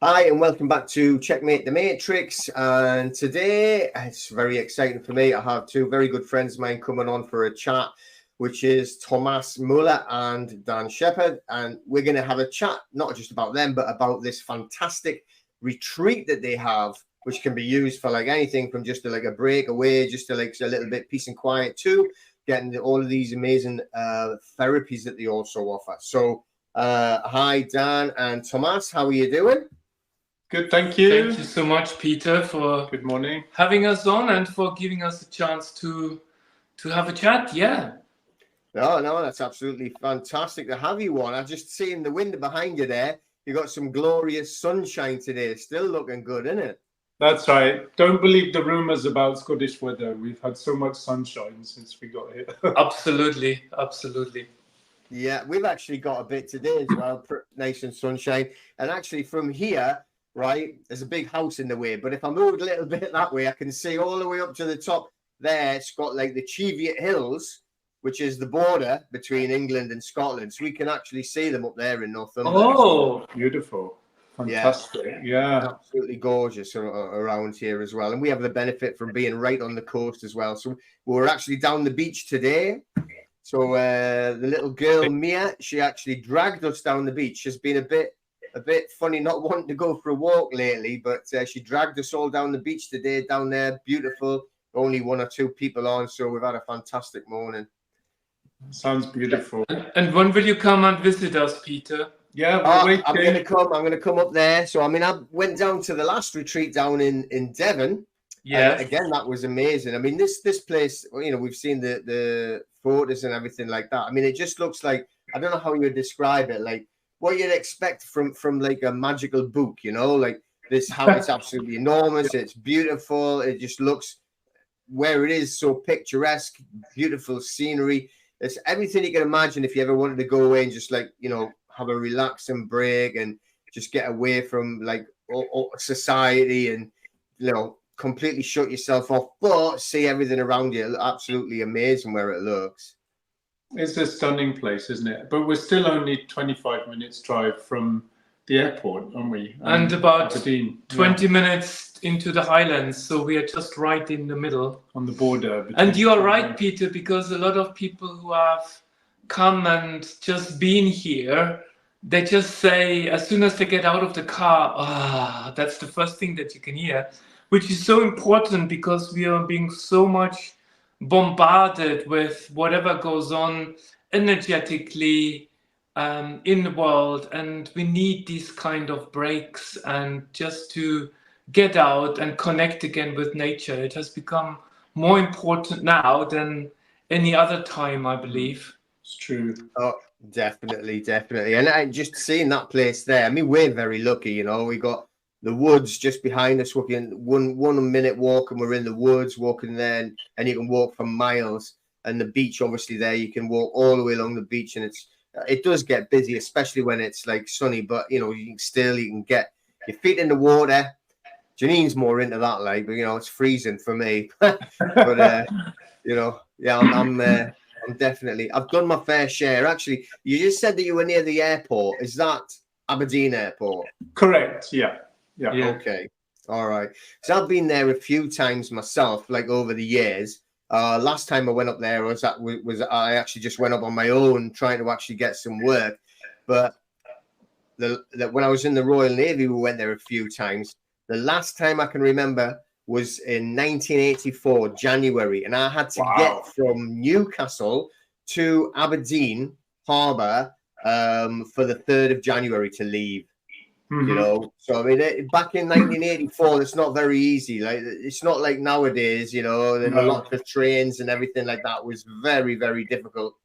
Hi, and welcome back to Checkmate the Matrix. And today, it's very exciting for me. I have two very good friends of mine coming on for a chat, which is Tomaz Mueller and Dan Shepherd. And we're going to have a chat, not just about them, but about this fantastic retreat that they have, which can be used for like anything from just like a break away, just to like a little bit peace and quiet, to getting all of these amazing therapies that they also offer. So, hi, Dan and Tomaz, how are you doing? Good, thank you. Thank you so much, Peter, for Good morning. having us on and for giving us a chance to have a chat. Yeah. No, that's absolutely fantastic to have you on. I've just seen the window behind you there. You got some glorious sunshine today. Still looking good, isn't it? That's right. Don't believe the rumors about Scottish weather. We've had so much sunshine since we got here. Absolutely, absolutely. Yeah, we've actually got a bit today as well. Nice and sunshine. And actually from here, right, there's a big house in the way, but if I moved a little bit that way, I can see all the way up to the top there. It's got like the Cheviot Hills, which is the border between England and Scotland, so we can actually see them up there in Northumberland. Oh, beautiful. Fantastic. Yeah. Absolutely gorgeous around here as well. And we have the benefit from being right on the coast as well. So we're actually down the beach today. So the little girl Mia, she actually dragged us down the beach. She's been a bit funny not wanting to go for a walk lately, but she dragged us all down the beach today, down there. Beautiful. Only one or two people on, so we've had a fantastic morning. Sounds beautiful. And when will you come and visit us, Peter? Yeah, I'm going to come up there. So I mean, I went down to the last retreat down in Devon. Yeah. Again, that was amazing. I mean, this place, you know, we've seen the photos and everything like that. I mean, it just looks like, I don't know how you would describe it, like what you'd expect from like a magical book, you know, like this house. It's absolutely enormous. It's beautiful. It just looks, where it is, so picturesque, beautiful scenery. It's everything you can imagine if you ever wanted to go away and just like, you know, have a relaxing break and just get away from like society and, you know, completely shut yourself off, but see everything around you. Absolutely amazing where it looks. It's a stunning place, isn't it? But we're still only 25 minutes drive from the airport, aren't we? And about Aberdeen. 20 minutes into the Highlands, so we are just right in the middle. On the border. And you are right, Peter, because a lot of people who have come and just been here, they just say, as soon as they get out of the car, that's the first thing that you can hear, which is so important because we are being so much bombarded with whatever goes on energetically in the world, and we need these kind of breaks and just to get out and connect again with nature. It has become more important now than any other time, I believe. It's true. Oh, definitely. And just seeing that place there, I mean, we're very lucky, you know. We got the woods just behind us, walking one minute walk and we're in the woods walking there, and you can walk for miles. And the beach, obviously, there you can walk all the way along the beach, and it does get busy, especially when it's like sunny, but you know, you can get your feet in the water. Janine's more into that, like, but you know, it's freezing for me. But you know, yeah, I'm definitely, I've done my fair share. Actually, you just said that you were near the airport. Is that Aberdeen Airport? Correct. Yeah. Okay. All right. So I've been there a few times myself, like over the years. Last time I went up there was I actually just went up on my own trying to actually get some work. But when I was in the Royal Navy, we went there a few times. The last time I can remember was in 1984, January, and I had to get from Newcastle to Aberdeen Harbour for the 3rd of January to leave. Mm-hmm. You know, so I mean, back in 1984, it's not very easy. Like, it's not like nowadays, you know, there were lots of trains and everything like that. Was very, very difficult.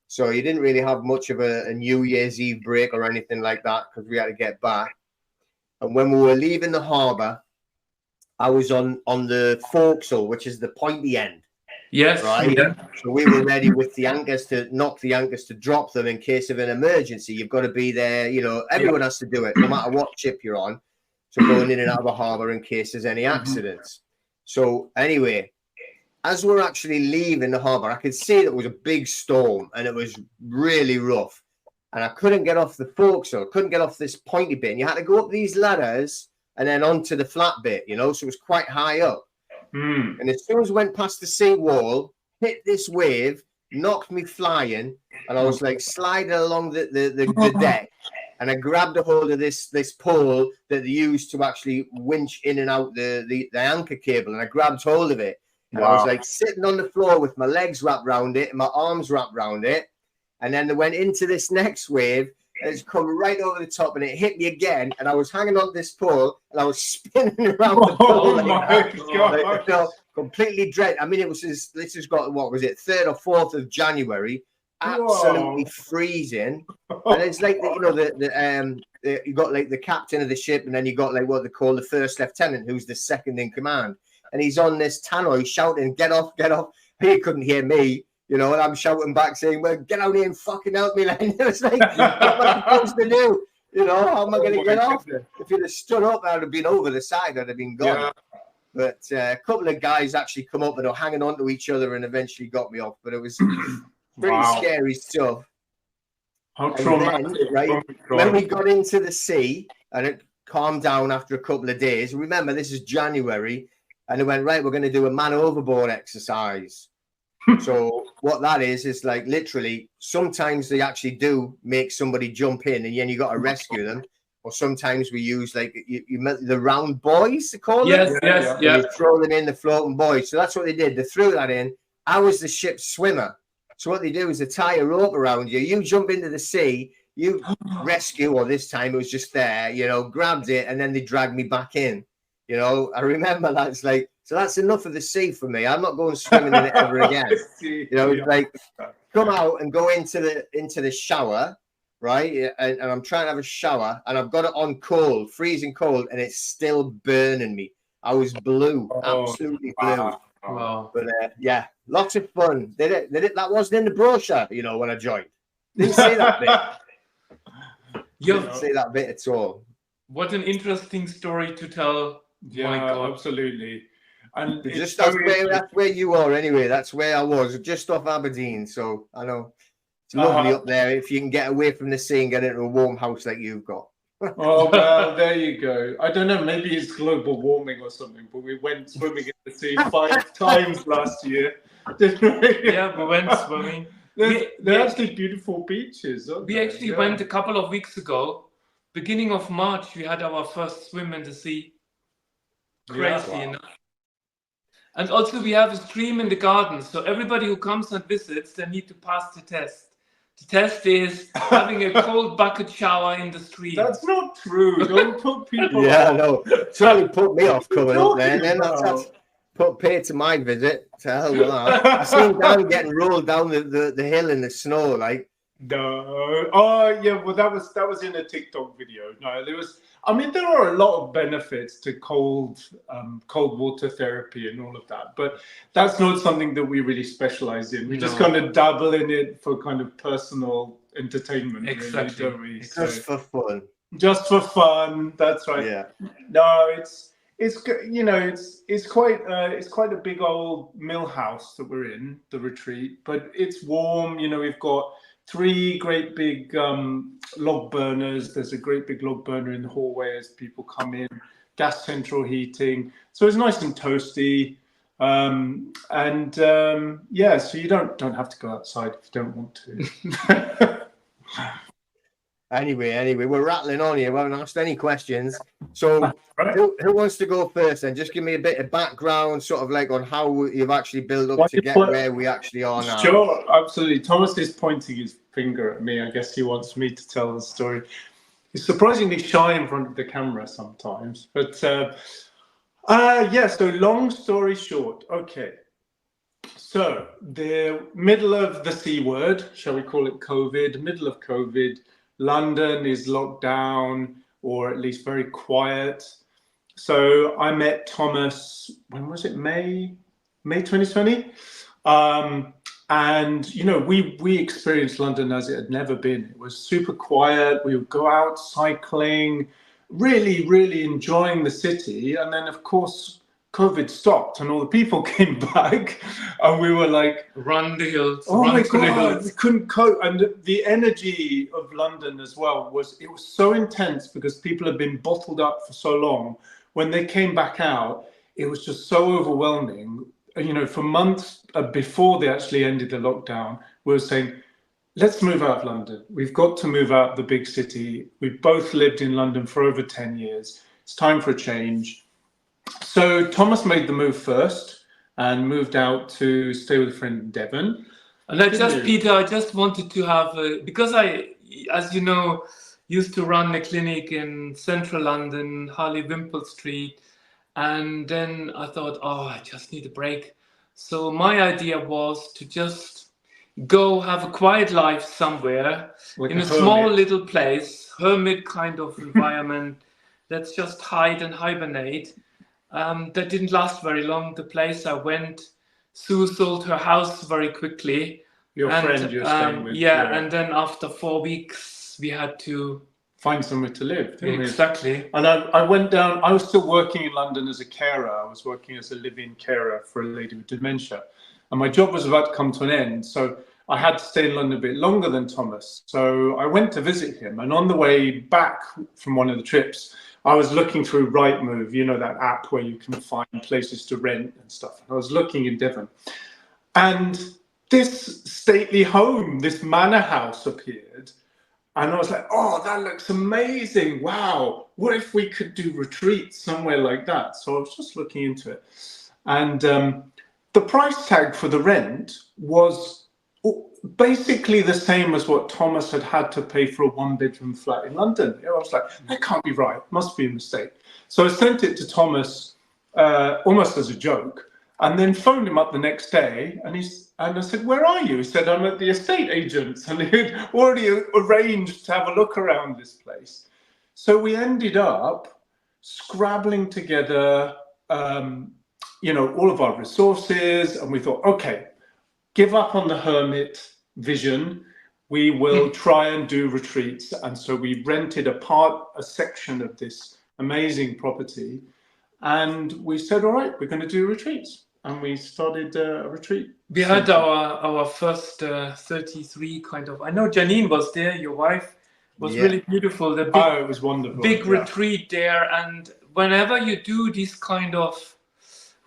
So you didn't really have much of a New Year's Eve break or anything like that because we had to get back. And when we were leaving the harbour, I was on the forecastle, which is the pointy end. Yes. Right. Yeah. So we were ready with the anchors to knock the anchors to drop them in case of an emergency. You've got to be there. You know, everyone has to do it, no matter what ship you're on. So going in and out of the harbour in case there's any accidents. So anyway, as we're actually leaving the harbour, I could see that it was a big storm and it was really rough. and I couldn't get off the forecastle, couldn't get off this pointy bit. And you had to go up these ladders and then onto the flat bit, you know, so it was quite high up. And as soon as I went past the sea wall, hit this wave, knocked me flying, and I was like sliding along the deck, and I grabbed a hold of this pole that they used to actually winch in and out the anchor cable, and I grabbed hold of it. And I was like sitting on the floor with my legs wrapped around it and my arms wrapped around it. And then they went into this next wave, and it's come right over the top, and it hit me again. And I was hanging on this pole, and I was spinning around the pole. Completely dread. I mean, this has got, what was it, 3rd or 4th of January, absolutely freezing. And it's like, you know, you got like the captain of the ship, and then you got like what they call the first lieutenant, who's the second in command. And he's on this tannoy shouting, get off, get off. He couldn't hear me. You know, and I'm shouting back saying, well, get out here and fucking help me. Like, it's like, what am I supposed to do? You know, how am I going to get off? If you'd have stood up, I'd have been over the side. I'd have been gone. Yeah. But a couple of guys actually come up and were hanging on to each other and eventually got me off. But it was pretty scary stuff. How traumatic. Then, right, when we got into the sea and it calmed down after a couple of days, remember, this is January, and they went, right, we're going to do a man overboard exercise. So what that is like literally sometimes they actually do make somebody jump in and then you got to rescue them. Or sometimes we use like the round buoys, they call it. Yes. You throw them in the floating buoys. So that's what they did. They threw that in. I was the ship's swimmer. So what they do is they tie a rope around you. You jump into the sea, you rescue, or this time it was just there, you know, grabbed it, and then they dragged me back in. You know, I remember that's like, so that's enough of the sea for me. I'm not going swimming in it ever again. You know, it's like come out and go into the shower, right? And I'm trying to have a shower, and I've got it on cold, freezing cold, and it's still burning me. I was blue, absolutely blue. Wow. But yeah, lots of fun. Did it? That wasn't in the brochure, you know, when I joined. Didn't see that bit. Didn't see that bit at all. What an interesting story to tell. Yeah, my God. Absolutely. And just that's where you are anyway. That's where I was, just off Aberdeen. So I know it's lovely up there if you can get away from the sea and get into a warm house like you've got. Oh, well, there you go. I don't know, maybe it's global warming or something, but we went swimming in the sea 5 times last year, didn't we? Yeah, we went swimming. They're actually beautiful beaches, aren't they? We actually went a couple of weeks ago. Beginning of March, we had our first swim in the sea. Crazy enough. And also we have a stream in the garden. So everybody who comes and visits, they need to pass the test. The test is having a cold bucket shower in the stream. That's not true. Don't put people off. No. Charlie put me off coming up there. And then that's put pay to my visit. To hell with that. I seen Dan getting rolled down the hill in the snow, like. No. Oh yeah, well that was in a TikTok video. No, I mean there are a lot of benefits to cold water therapy and all of that, but that's not something that we really specialize in. We just kind of dabble in it for kind of personal entertainment, exactly. Really, don't we? Just for fun. Just for fun. That's right. Yeah. No, it's you know it's quite a big old mill house that we're in, the retreat, but it's warm. You know, we've got 3 great big log burners. There's a great big log burner in the hallway as people come in. Gas central heating, so it's nice and toasty. Yeah, so you don't have to go outside if you don't want to. Anyway, we're rattling on here. We haven't asked any questions. So who wants to go first? And just give me a bit of background, sort of like on how you've actually built up to get where we actually are now. Sure, absolutely. Thomas is pointing his finger at me. I guess he wants me to tell the story. He's surprisingly shy in front of the camera sometimes. But yeah, so long story short. Okay. So the middle of the C word, shall we call it COVID, middle of COVID, London is locked down, or at least very quiet. So I met Thomas, when was it? May 2020. And, you know, we experienced London as it had never been. It was super quiet. We would go out cycling, really, really enjoying the city. And then, of course, COVID stopped and all the people came back, and we were like, run the hills. oh run my to the God, hills. we couldn't cope. And the energy of London as well was so intense because people had been bottled up for so long. When they came back out, it was just so overwhelming. You know, for months before they actually ended the lockdown, we were saying, let's move out of London. We've got to move out of the big city. We've both lived in London for over 10 years. It's time for a change. So Thomas made the move first and moved out to stay with a friend in Devon. And Peter, I just wanted to have, because I, as you know, used to run a clinic in central London, Harley Wimpole Street. And then I thought, oh, I just need a break. So my idea was to just go have a quiet life somewhere, like in a small little place, hermit kind of environment. Let's just hide and hibernate. That didn't last very long. The place I went, Sue sold her house very quickly. Your friend you're staying with. Yeah, and then after 4 weeks, we had to find somewhere to live. Exactly. And I went down, I was still working in London as a carer. I was working as a live-in carer for a lady with dementia. And my job was about to come to an end. So I had to stay in London a bit longer than Thomas. So I went to visit him. And on the way back from one of the trips, I was looking through Rightmove, you know, that app where you can find places to rent and stuff. I was looking in Devon. And this stately home, this manor house appeared. And I was like, oh, that looks amazing. Wow. What if we could do retreats somewhere like that? So I was just looking into it. And the price tag for the rent was basically the same as what Thomas had to pay for a 1-bedroom flat in London. I was like, that can't be right. Must be a mistake. So I sent it to Thomas almost as a joke, and then phoned him up the next day. And I said, where are you? He said, I'm at the estate agents. And he'd already arranged to have a look around this place. So we ended up scrabbling together, you know, all of our resources. And we thought, okay, give up on the hermit vision. We will try and do retreats. And so we rented a section of this amazing property. And we said, all right, we're going to do retreats. And we started a retreat. We had our first 33 kind of, I know Janine was there, your wife, was really beautiful. The big, it was wonderful. Big retreat there. And whenever you do these kind of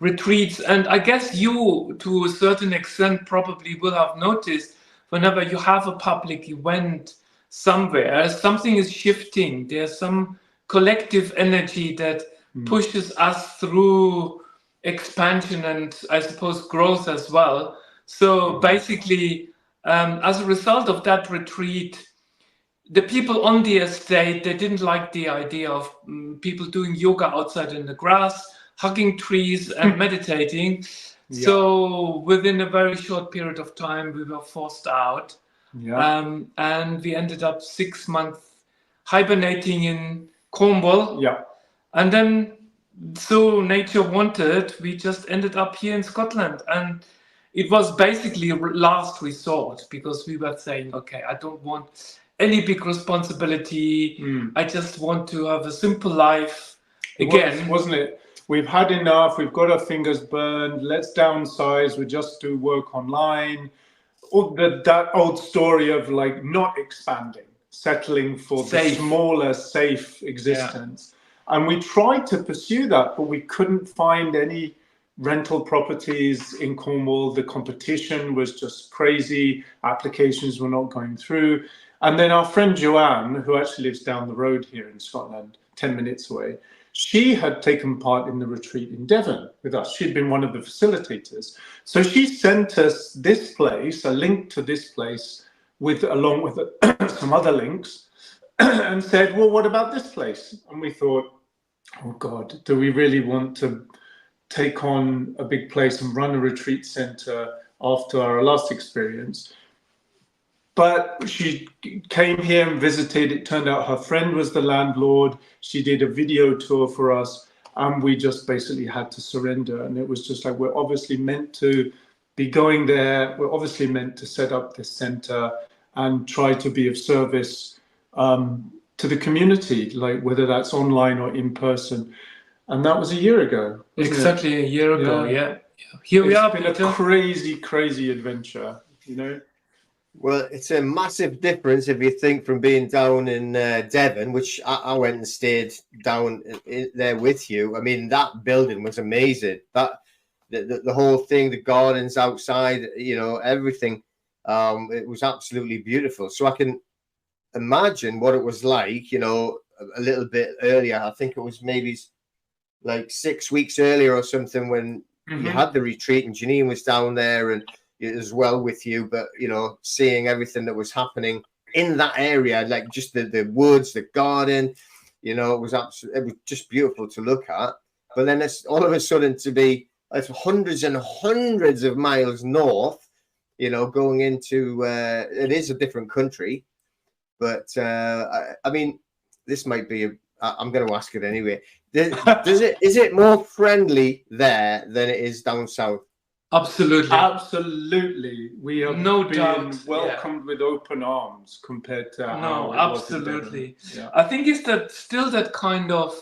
retreats, and I guess you, to a certain extent, probably will have noticed, whenever you have a public event somewhere, something is shifting. There's some collective energy that pushes us through expansion and I suppose growth as well. So basically, as a result of that retreat, the people on the estate, they didn't like the idea of people doing yoga outside in the grass, hugging trees and meditating. Yeah. So within a very short period of time, we were forced out. Yeah. And we ended up 6 months hibernating in Cornwall. Yeah. And then, so nature wanted, we just ended up here in Scotland. And it was basically last resort because we were saying, okay, I don't want any big responsibility. I just want to have a simple life again. Wasn't it? We've had enough. We've got our fingers burned. Let's downsize. We just do work online. That old story of like not expanding, settling for the smaller, safe existence. Yeah. And we tried to pursue that, but we couldn't find any rental properties in Cornwall. The competition was just crazy. Applications were not going through. And then our friend Joanne, who actually lives down the road here in Scotland, 10 minutes away, she had taken part in the retreat in Devon with us. She'd been one of the facilitators. So she sent us this place, a link to this place, along with some other links, and said, well, what about this place? And we thought, oh God, do we really want to take on a big place and run a retreat center after our last experience? But she came here and visited. It turned out her friend was the landlord. She did a video tour for us, and we just basically had to surrender. And it was just like, we're obviously meant to be going there. We're obviously meant to set up this center and try to be of service to the community, like whether that's online or in person. And that was a year ago. Exactly a year ago, Yeah. Here we are, It's been Peter. a crazy, crazy adventure, you know? Well, it's a massive difference if you think from being down in Devon, which I went and stayed down there with you. I mean, that building was amazing. That the whole thing, the gardens outside, you know, everything. It was absolutely beautiful. So I can imagine what it was like, you know, a little bit earlier. I think it was maybe like 6 weeks earlier or something when you had the retreat, and Janine was down there and as well with you, but you know, seeing everything that was happening in that area, like just the woods, the garden, you know, it was just beautiful to look at. But then it's all of a sudden to be it's hundreds and hundreds of miles north, you know, going into it is a different country. But I mean, this might be I'm going to ask it anyway. Is it more friendly there than it is down south? Absolutely. Absolutely. We have No been doubt, welcomed with open arms compared to how it absolutely. was in Devon. I think it's that still that kind of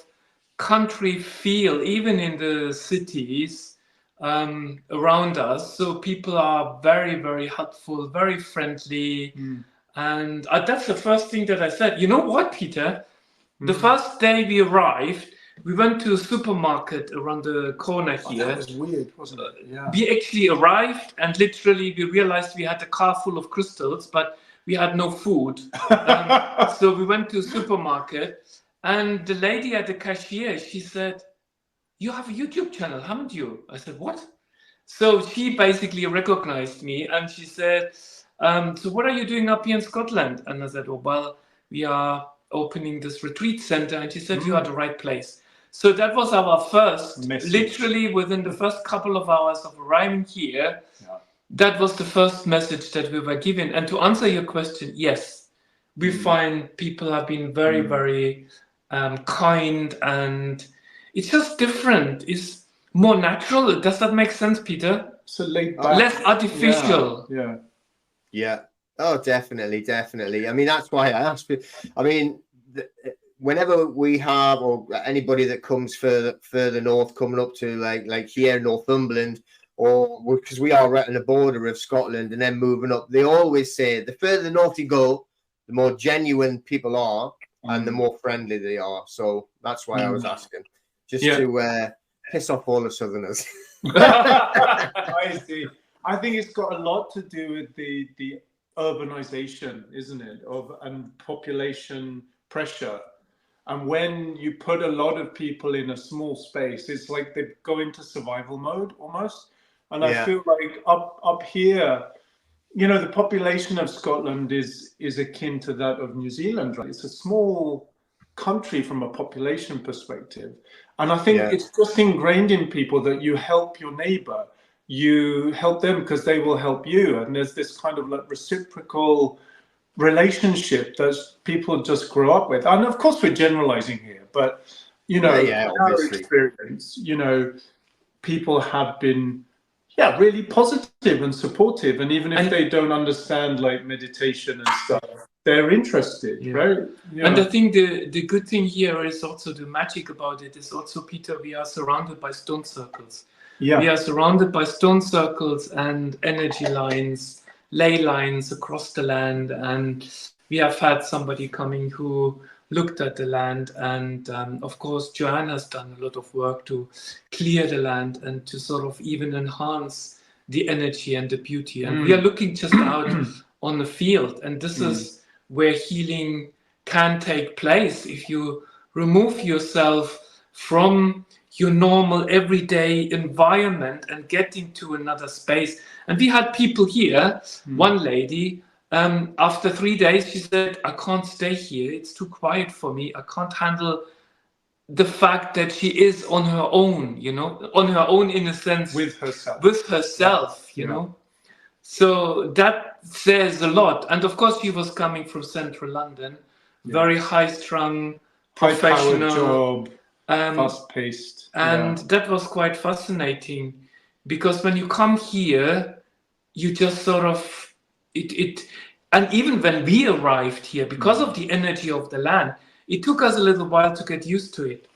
country feel, even in the cities around us. So people are very, very helpful, very friendly. And that's the first thing that I said. You know what, Peter? The first day we arrived, we went to a supermarket around the corner here. That was weird, wasn't it? Yeah. We actually arrived and literally we realized we had a car full of crystals, but we had no food. So we went to a supermarket and the lady at the cashier, she said, "You have a YouTube channel, haven't you?" I said, "What?" So she basically recognized me and she said, "So what are you doing up here in Scotland?" And I said, "Oh, well, we are opening this retreat center." And she said, "You are the right place." So that was our first message. Literally within the first couple of hours of arriving here, that was the first message that we were given. And to answer your question, yes, we find people have been very, very kind, and it's just different. It's more natural. Does that make sense, Peter? So laid back. Less artificial. Yeah. Oh, definitely. I mean, that's why I asked. I mean, whenever we have, or anybody that comes further north, coming up to like here, Northumberland, or because we are right on the border of Scotland, and then moving up, they always say the further north you go, the more genuine people are, and the more friendly they are. So that's why I was asking, just to piss off all the Southerners. I see. I think it's got a lot to do with the urbanization, isn't it, and population pressure. And when you put a lot of people in a small space, it's like they go into survival mode almost. And I feel like up here, you know, the population of Scotland is akin to that of New Zealand, right? It's a small country from a population perspective. And I think it's just ingrained in people that you help your neighbor, you help them because they will help you. And there's this kind of like reciprocal relationship that people just grow up with. And of course we're generalizing here, but you know, in our experience, you know, people have been really positive and supportive, and even if they don't understand like meditation and stuff, they're interested, right? And I think the good thing here is also the magic about it is also, Peter, we are surrounded by stone circles. We are surrounded by stone circles and energy lines, ley lines across the land, and we have had somebody coming who looked at the land, and of course Joanne has done a lot of work to clear the land and to sort of even enhance the energy and the beauty, and we are looking just out on the field, and this is where healing can take place if you remove yourself from your normal everyday environment and get into another space. And we had people here, one lady, after 3 days, she said, "I can't stay here. It's too quiet for me. I can't handle the fact that she is on her own, you know, on her own in a sense. With herself. You know. So that says a lot. And of course, she was coming from central London, very high-strung, professional. High-powered job, fast-paced. And that was quite fascinating, because when you come here, you just sort of, and even when we arrived here, because of the energy of the land, it took us a little while to get used to it.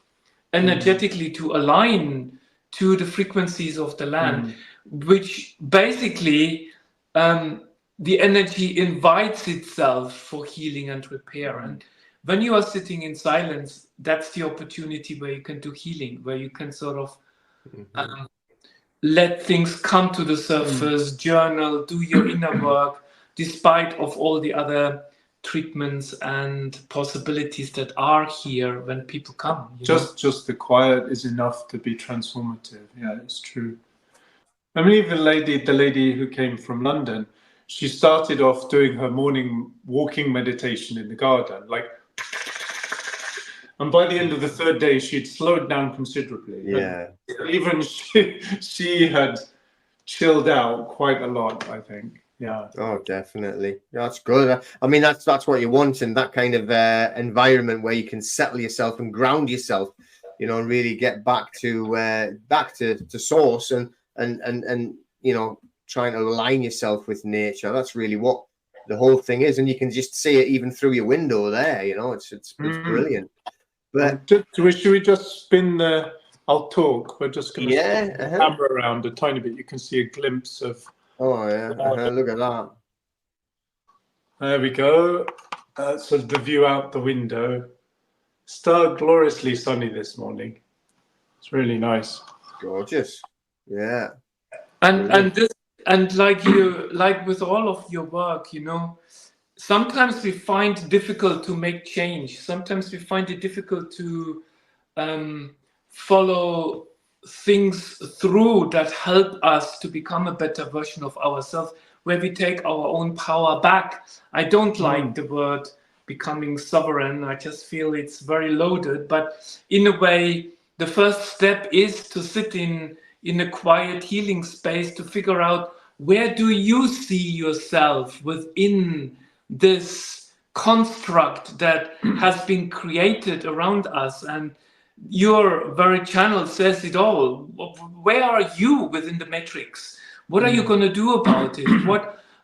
energetically to align to the frequencies of the land, which basically the energy invites itself for healing and repair. And when you are sitting in silence, that's the opportunity where you can do healing, where you can sort of let things come to the surface, journal, do your inner work, despite of all the other treatments and possibilities that are here when people come. Just the quiet is enough to be transformative. Yeah, it's true. I mean, even the lady who came from London, she started off doing her morning walking meditation in the garden, like, and by the end of the third day, she'd slowed down considerably. Yeah. And even she had chilled out quite a lot, I think. Yeah. Oh, definitely. That's good. I mean, that's what you want in that kind of environment where you can settle yourself and ground yourself, you know, and really get back to source and you know, trying to align yourself with nature. That's really what the whole thing is, and you can just see it even through your window there. You know, it's brilliant. But should we just spin the? I'll talk. We're just going to spin the uh-huh. camera around a tiny bit. You can see a glimpse of. Oh yeah, look at that. There we go. So the view out the window. Still gloriously sunny this morning. It's really nice. Gorgeous. Yeah. And like with all of your work, you know, sometimes we find it difficult to make change. Sometimes we find it difficult to follow things through that help us to become a better version of ourselves, where we take our own power back. I don't like the word becoming sovereign. I just feel it's very loaded. But in a way, the first step is to sit in a quiet healing space to figure out, where do you see yourself within this construct that has been created around us? And your very channel says it all. Where are you within the matrix? What are you going to do about it?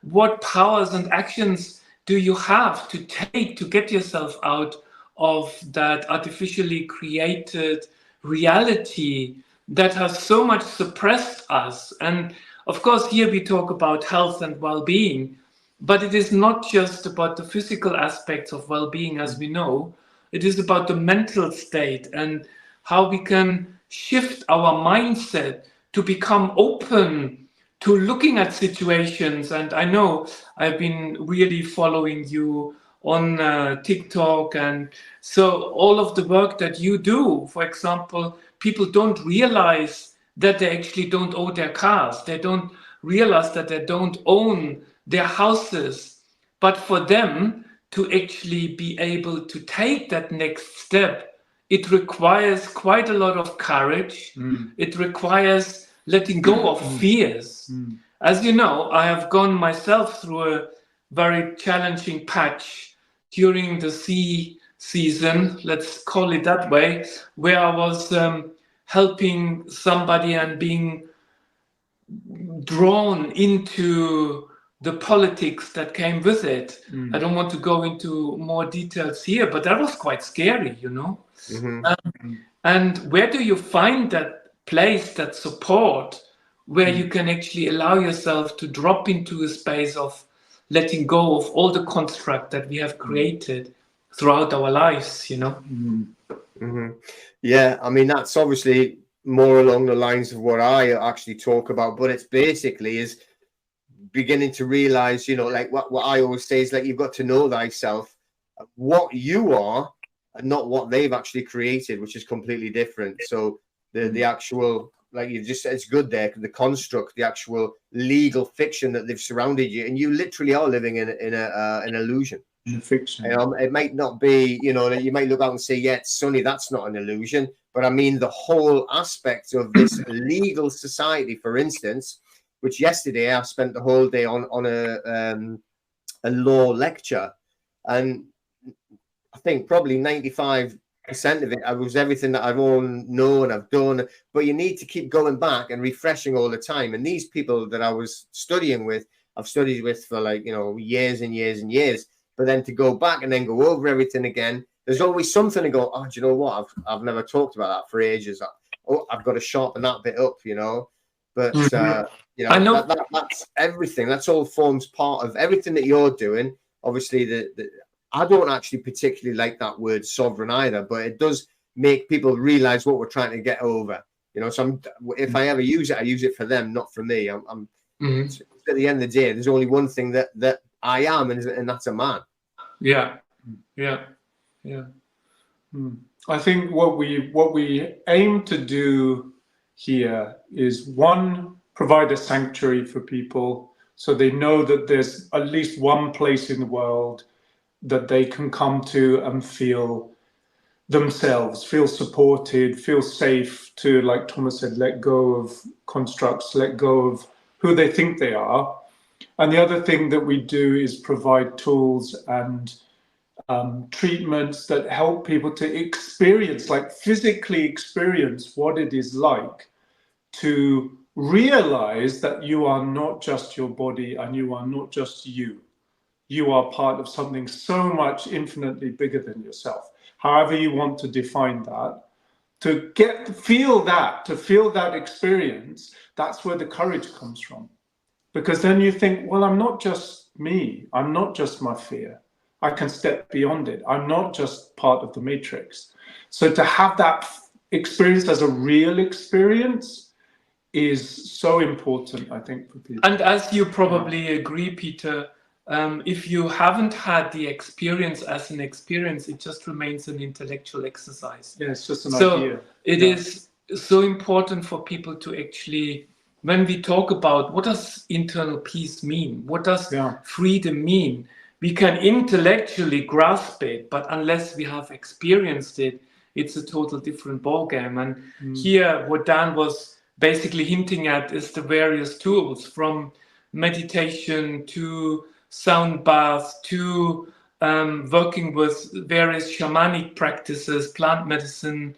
What powers and actions do you have to take to get yourself out of that artificially created reality that has so much suppressed us? And of course, here we talk about health and well-being, but it is not just about the physical aspects of well-being, as we know. It is about the mental state and how we can shift our mindset to become open to looking at situations. And I know I've been really following you on TikTok, and so all of the work that you do, for example, people don't realize that they actually don't own their cars. They don't realize that they don't own their houses. But for them to actually be able to take that next step, it requires quite a lot of courage. It requires letting go of fears. As you know, I have gone myself through a very challenging patch during the sea season, let's call it that way, where I was helping somebody and being drawn into the politics that came with it. I don't want to go into more details here, but that was quite scary, you know. And where do you find that place, that support, where you can actually allow yourself to drop into a space of letting go of all the construct that we have created throughout our lives, you know? Yeah, I mean, that's obviously more along the lines of what I actually talk about, but it's basically is beginning to realize, you know, like what I always say is, like, you've got to know thyself, what you are, and not what they've actually created, which is completely different. So the actual, like you just said, it's good there, the construct, the actual legal fiction that they've surrounded you, and you literally are living in an illusion. Fiction. It might not be, you know, you might look out and say, yeah, it's sunny. That's not an illusion. But I mean, the whole aspect of this legal society, for instance, which yesterday I spent the whole day on a law lecture, and I think probably 95% of it was everything that I've all known and I've done. But you need to keep going back and refreshing all the time. And these people that I was studying with, I've studied with for, like, you know, years and years and years. But then to go back and then go over everything again, there's always something to go, oh, do you know what? I've never talked about that for ages. I've got to sharpen that bit up, you know. But you know, I know. That's everything. That's all forms part of everything that you're doing. Obviously, I don't actually particularly like that word sovereign either, but it does make people realize what we're trying to get over. You know, so if I ever use it, I use it for them, not for me. At the end of the day, there's only one thing that I am, and that's a man. Yeah. I think what we aim to do here is, one, provide a sanctuary for people so they know that there's at least one place in the world that they can come to and feel themselves, feel supported, feel safe to, like Tomaz said, let go of constructs, let go of who they think they are. And the other thing that we do is provide tools and treatments that help people to experience, like physically experience what it is like to realize that you are not just your body and you are not just you. You are part of something so much infinitely bigger than yourself. However you want to define that, to feel that experience, that's where the courage comes from. Because then you think, well, I'm not just me. I'm not just my fear. I can step beyond it. I'm not just part of the matrix. So to have that experience as a real experience is so important, I think, for people. And as you probably agree, Peter, if you haven't had the experience as an experience, it just remains an intellectual exercise. Yeah, it's just an idea. It is so important for people to actually, when we talk about what does internal peace mean, what does freedom mean, we can intellectually grasp it, but unless we have experienced it, it's a total different ballgame. And here, what Dan was basically hinting at is the various tools, from meditation to sound baths to working with various shamanic practices, plant medicine,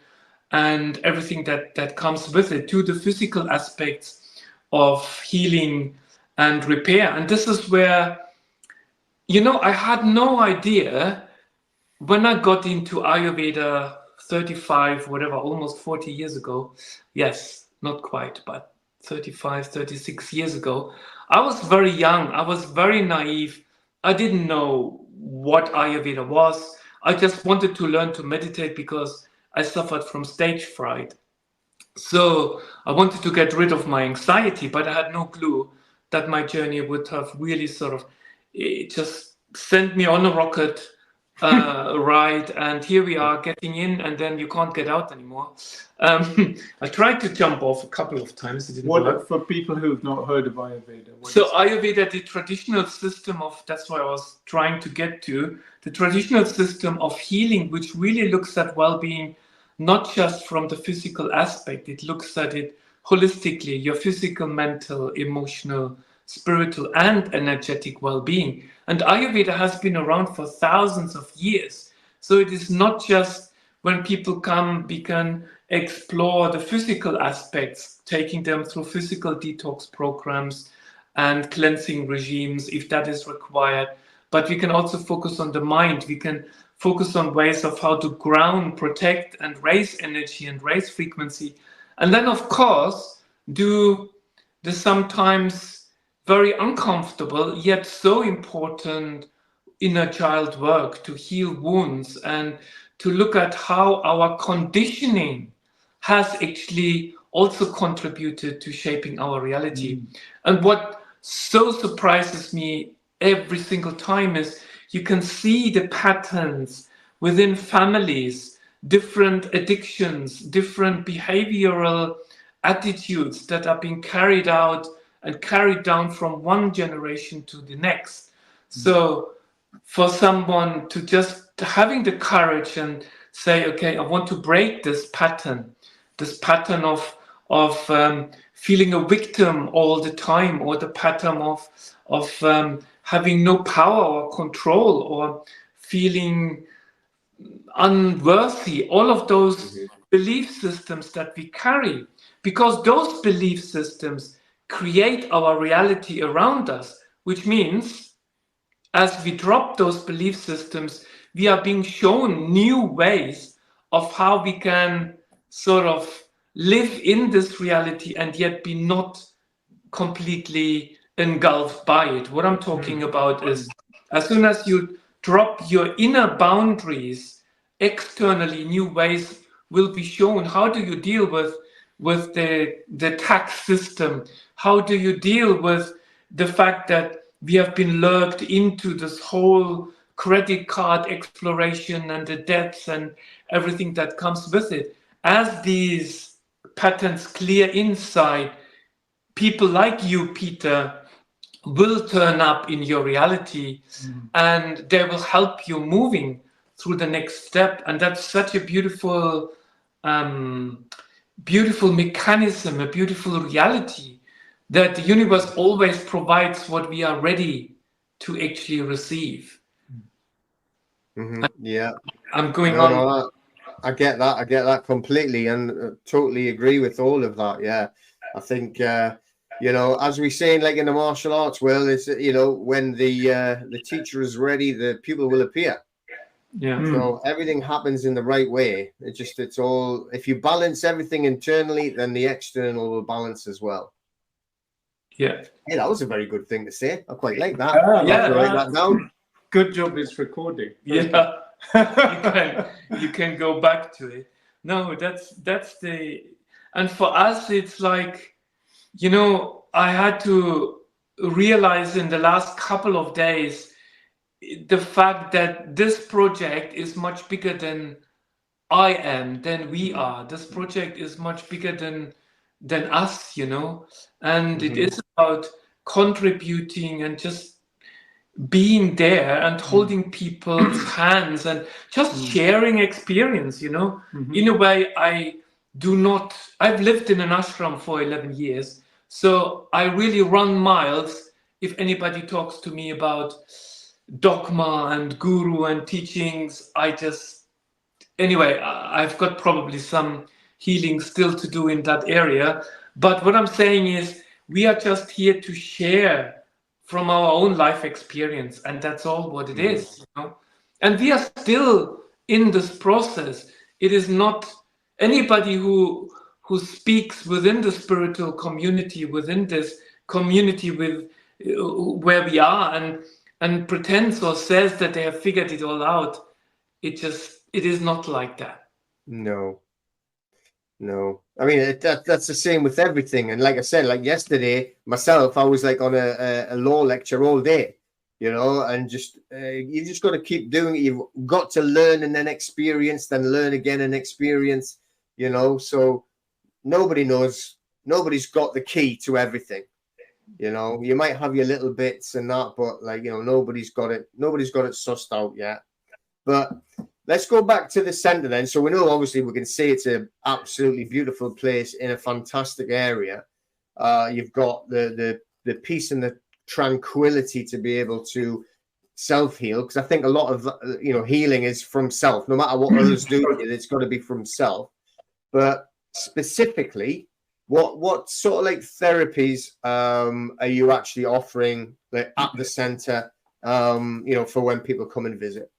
and everything that comes with it, to the physical aspects of healing and repair. And this is where, you know, I had no idea when I got into Ayurveda 35, whatever, almost 40 years ago. Yes, not quite, but 35, 36 years ago. I was very young. I was very naive. I didn't know what Ayurveda was. I just wanted to learn to meditate because I suffered from stage fright. So I wanted to get rid of my anxiety, but I had no clue that my journey would have really sort of just sent me on a rocket ride, and here we are getting in, and then you can't get out anymore. I tried to jump off a couple of times. It didn't work. For people who've not heard of Ayurveda, Ayurveda, the traditional system of, that's what I was trying to get to, the traditional system of healing, which really looks at well-being, not just from the physical aspect. It looks at it holistically, your physical, mental, emotional, spiritual, and energetic well-being. And Ayurveda has been around for thousands of years. So it is not just when people come, we can explore the physical aspects, taking them through physical detox programs and cleansing regimes if that is required. But we can also focus on the mind. We can focus on ways of how to ground, protect, and raise energy and raise frequency. And then, of course, do the sometimes very uncomfortable yet so important inner child work to heal wounds and to look at how our conditioning has actually also contributed to shaping our reality. And what so surprises me every single time is you can see the patterns within families, different addictions, different behavioral attitudes that are being carried out and carried down from one generation to the next. So for someone to just having the courage and say, okay, I want to break this pattern of feeling a victim all the time, or the pattern of having no power or control, or feeling unworthy, all of those belief systems that we carry, because those belief systems create our reality around us, which means as we drop those belief systems, we are being shown new ways of how we can sort of live in this reality and yet be not completely engulfed by it. What I'm talking about is, as soon as you drop your inner boundaries, externally new ways will be shown. How do you deal with the tax system? How do you deal with the fact that we have been lured into this whole credit card exploration and the debts and everything that comes with it? As these patterns clear inside, people like you, Peter, will turn up in your reality and they will help you moving through the next step. And that's such a beautiful beautiful mechanism, a beautiful reality, that the universe always provides what we are ready to actually receive. Yeah, I'm going on. No, I get that. I get that completely, and totally agree with all of that. Yeah, I think as we say, like in the martial arts world, it's when the teacher is ready, the pupil will appear. Yeah. So everything happens in the right way. It's all, if you balance everything internally, then the external will balance as well. Yeah. Hey, that was a very good thing to say. I quite like that. Yeah, Write that down. Good job it's recording. Yeah. you can go back to it. No, that's the, and for us it's like, I had to realize in the last couple of days the fact that this project is much bigger than I am, than we are. This project is much bigger than us, and it is about contributing and just being there and holding people's hands and just sharing experience, in a way. I've lived in an ashram for 11 years, so I really run miles if anybody talks to me about dogma and guru and teachings. I've got probably some healing still to do in that area. But what I'm saying is, we are just here to share from our own life experience, and that's all what it is. And we are still in this process. It is not anybody who speaks within the spiritual community, within this community with where we are, and pretends or says that they have figured it all out. It is not like that. No. I mean, that's the same with everything. And like I said, like yesterday, myself, I was like on a law lecture all day, and just you just got to keep doing it. You've got to learn and then experience, then learn again and experience, so nobody knows, nobody's got the key to everything. You might have your little bits and that, but like, nobody's got it sussed out yet. But let's go back to the center then. So we know, obviously, we can see it's an absolutely beautiful place in a fantastic area. You've got the peace and the tranquility to be able to self-heal, because I think a lot of healing is from self. No matter what others do, it's got to be from self. But specifically, what sort of like therapies are you actually offering like at the center, for when people come and visit?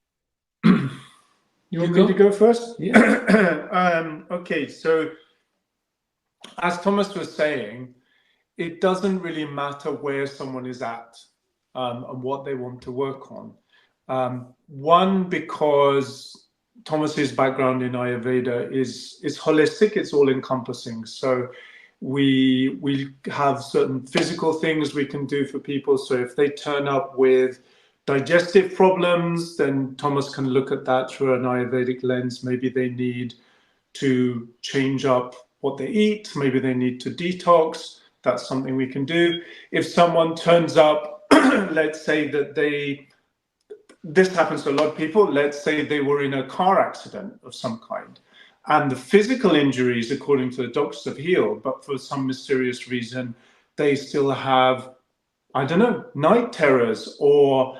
You want me to go first? Yeah. Okay, so as Thomas was saying, it doesn't really matter where someone is at and what they want to work on. One, because Thomas's background in Ayurveda is holistic, it's all encompassing. So we have certain physical things we can do for people. So if they turn up with digestive problems, then Thomas can look at that through an Ayurvedic lens. Maybe they need to change up what they eat. Maybe they need to detox. That's something we can do. If someone turns up, let's say that this happens to a lot of people, let's say they were in a car accident of some kind, and the physical injuries, according to the doctors, have healed, but for some mysterious reason, they still have, I don't know, night terrors or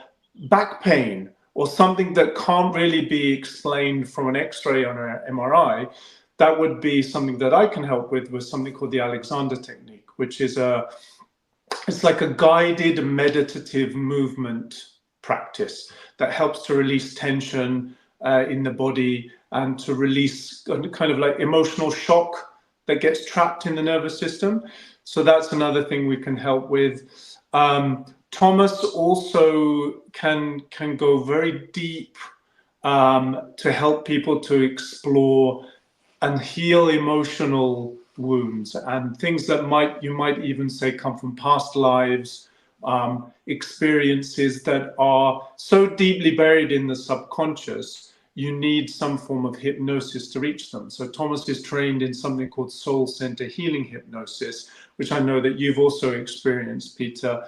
back pain or something that can't really be explained from an X-ray or an MRI. That would be something that I can help with something called the Alexander technique, which is it's like a guided meditative movement practice that helps to release tension in the body and to release kind of like emotional shock that gets trapped in the nervous system. So that's another thing we can help with. Tomaz also can go very deep to help people to explore and heal emotional wounds and things that you might even say come from past lives, experiences that are so deeply buried in the subconscious, you need some form of hypnosis to reach them. So Tomaz is trained in something called soul center healing hypnosis, which I know that you've also experienced, Peter.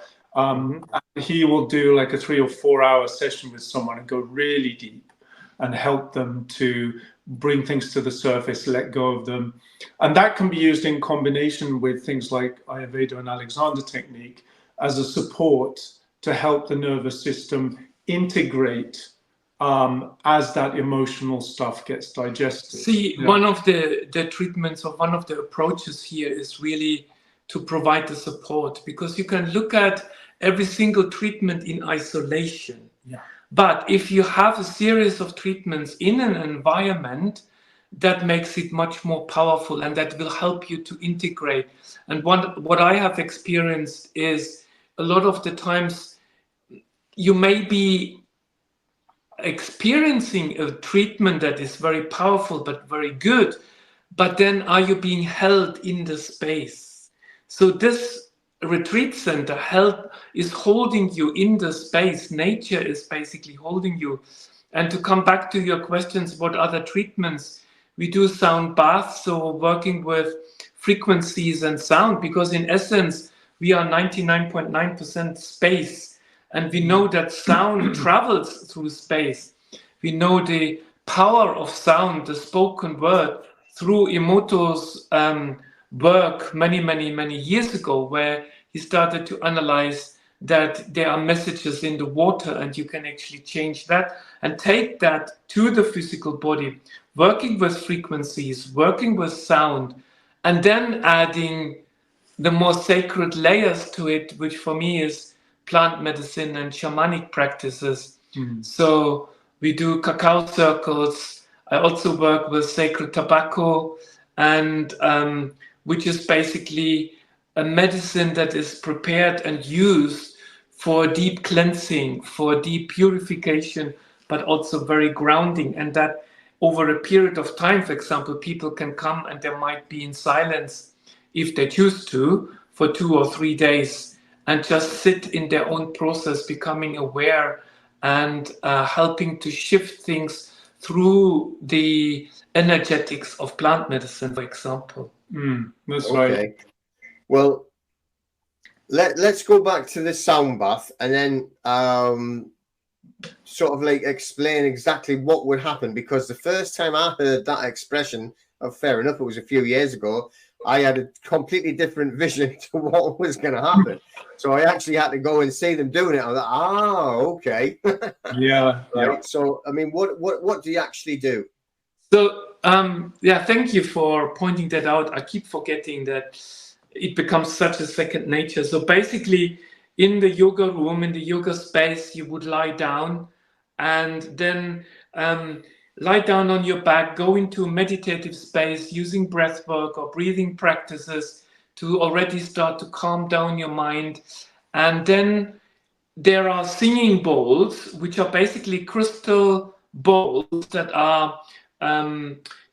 He will do like a 3 or 4 hour session with someone and go really deep and help them to bring things to the surface, let go of them. And that can be used in combination with things like Ayurveda and Alexander technique as a support to help the nervous system integrate as that emotional stuff gets digested. See, Yeah. one of the treatments or one of the approaches here is really to provide the support, because you can look at every single treatment in isolation. Yeah. But if you have a series of treatments in an environment, that makes it much more powerful, and that will help you to integrate. And what I have experienced is a lot of the times you may be experiencing a treatment that is very powerful but very good, but then are you being held in the space? So this retreat center is holding you in the space. Nature is basically holding you. And to come back to your questions, what other treatments? We do sound baths, so working with frequencies and sound, because in essence we are 99.9% space, and we know that sound travels through space. We know the power of sound, the spoken word, through Emoto's work many years ago, where he started to analyze that there are messages in the water, and you can actually change that and take that to the physical body, working with frequencies, working with sound, and then adding the more sacred layers to it, which for me is plant medicine and shamanic practices. So we do cacao circles. I also work with sacred tobacco, and which is basically a medicine that is prepared and used for deep cleansing, for deep purification, but also very grounding. And that over a period of time, for example, people can come and they might be in silence if they choose to for 2 or 3 days and just sit in their own process, becoming aware and helping to shift things through the energetics of plant medicine, for example. That's Okay. right. Well, let's go back to the sound bath and then sort of like explain exactly what would happen, because the first time I heard that expression, fair enough, it was a few years ago, I had a completely different vision to what was going to happen. So I actually had to go and see them doing it. I was like, okay. Yeah. Right. Yeah. So, I mean, what do you actually do? So, thank you for pointing that out. I keep forgetting that it becomes such a second nature. So basically, in the yoga room, in the yoga space, you would lie down and then lie down on your back, go into a meditative space using breath work or breathing practices to already start to calm down your mind. And then there are singing bowls, which are basically crystal bowls that are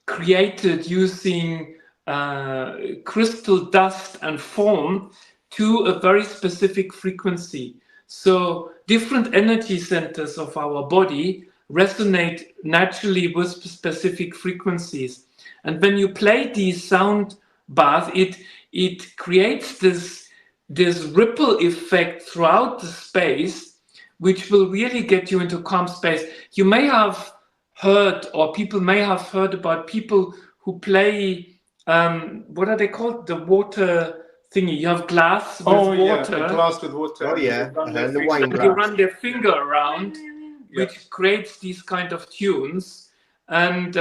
created using crystal dust and foam to a very specific frequency. So different energy centers of our body resonate naturally with specific frequencies. And when you play these sound baths, it creates this ripple effect throughout the space, which will really get you into calm space. You may have heard, or people may have heard about people who play, what are they called? The water thingy. You have glass with water. Yeah, a glass with water. Oh, yeah. And the wine And glass. you run their finger around, which creates these kind of tunes. And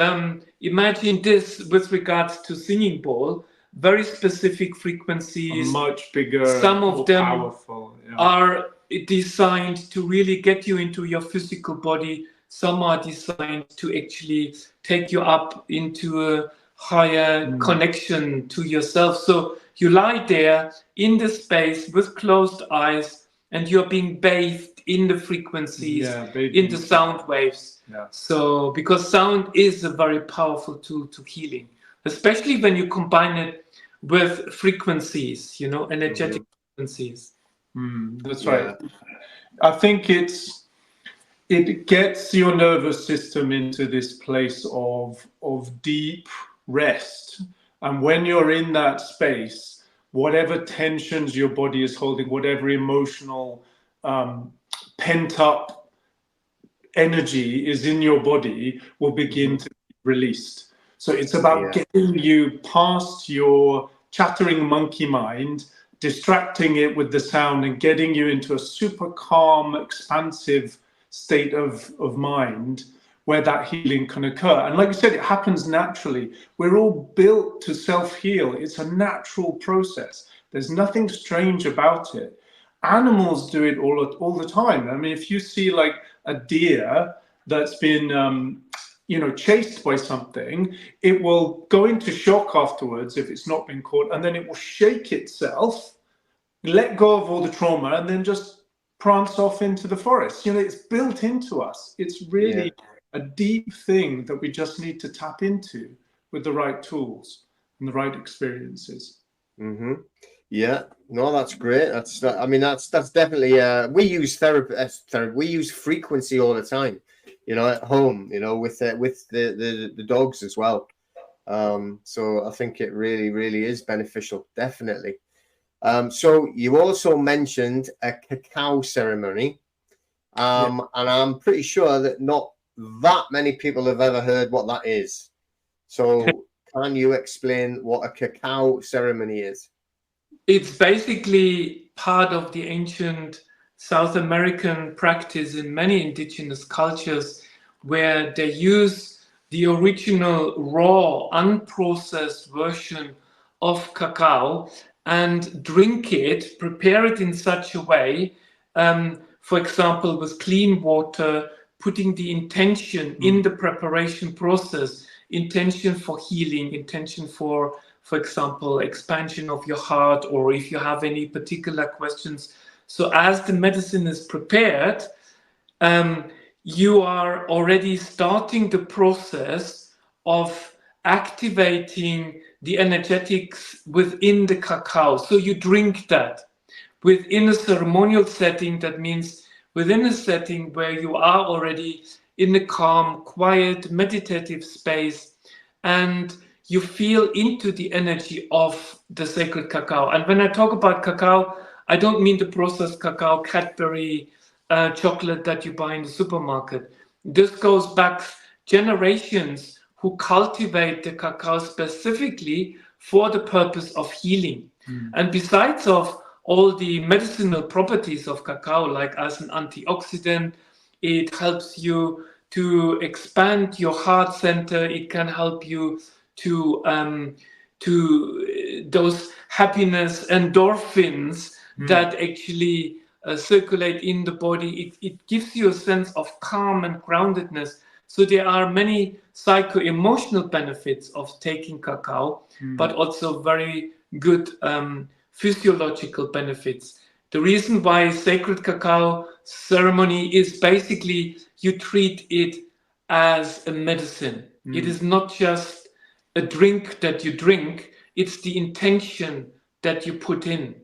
imagine this with regards to singing bowl, very specific frequencies. Much bigger, Some of them powerful, are designed to really get you into your physical body. Some are designed to actually take you up into a higher connection to yourself. So you lie there in the space with closed eyes, and you're being bathed in the frequencies, in the sound waves. Yeah. So because sound is a very powerful tool to healing, especially when you combine it with frequencies, you know, energetic frequencies. That's right. I think it gets your nervous system into this place of deep rest. And when you're in that space, whatever tensions your body is holding, whatever emotional pent up energy is in your body will begin to be released. So it's about getting you past your chattering monkey mind, distracting it with the sound, and getting you into a super calm, expansive state of mind where that healing can occur. And like you said, it happens naturally. We're all built to self-heal. It's a natural process. There's nothing strange about it. Animals do it all the time. I mean, if you see like a deer that's been chased by something, it will go into shock afterwards if it's not been caught, and then it will shake itself, let go of all the trauma, and then just prance off into the forest. You know, it's built into us. It's really a deep thing that we just need to tap into with the right tools and the right experiences. Yeah, no, that's great. That's definitely we use we use frequency all the time, you know, at home, you know, with the dogs as well. So I think it really is beneficial, definitely. So you also mentioned a cacao ceremony, and I'm pretty sure that not that many people have ever heard what that is. So can you explain what a cacao ceremony is? It's basically part of the ancient South American practice in many indigenous cultures, where they use the original raw, unprocessed version of cacao and drink it, prepare it in such a way, for example, with clean water, putting the intention in the preparation process, intention for healing, intention for example, expansion of your heart, or if you have any particular questions. So as the medicine is prepared, you are already starting the process of activating the energetics within the cacao. So you drink that within a ceremonial setting. That means within a setting where you are already in a calm, quiet, meditative space, and you feel into the energy of the sacred cacao. And when I talk about cacao, I don't mean the processed cacao, Cadbury chocolate that you buy in the supermarket. This goes back generations who cultivate the cacao specifically for the purpose of healing. And besides of all the medicinal properties of cacao, like as an antioxidant, it helps you to expand your heart center. It can help you to those happiness endorphins that actually circulate in the body. It gives you a sense of calm and groundedness. So there are many psycho-emotional benefits of taking cacao, but also very good physiological benefits. The reason why sacred cacao ceremony is basically you treat it as a medicine. It is not just a drink that you drink, it's the intention that you put in.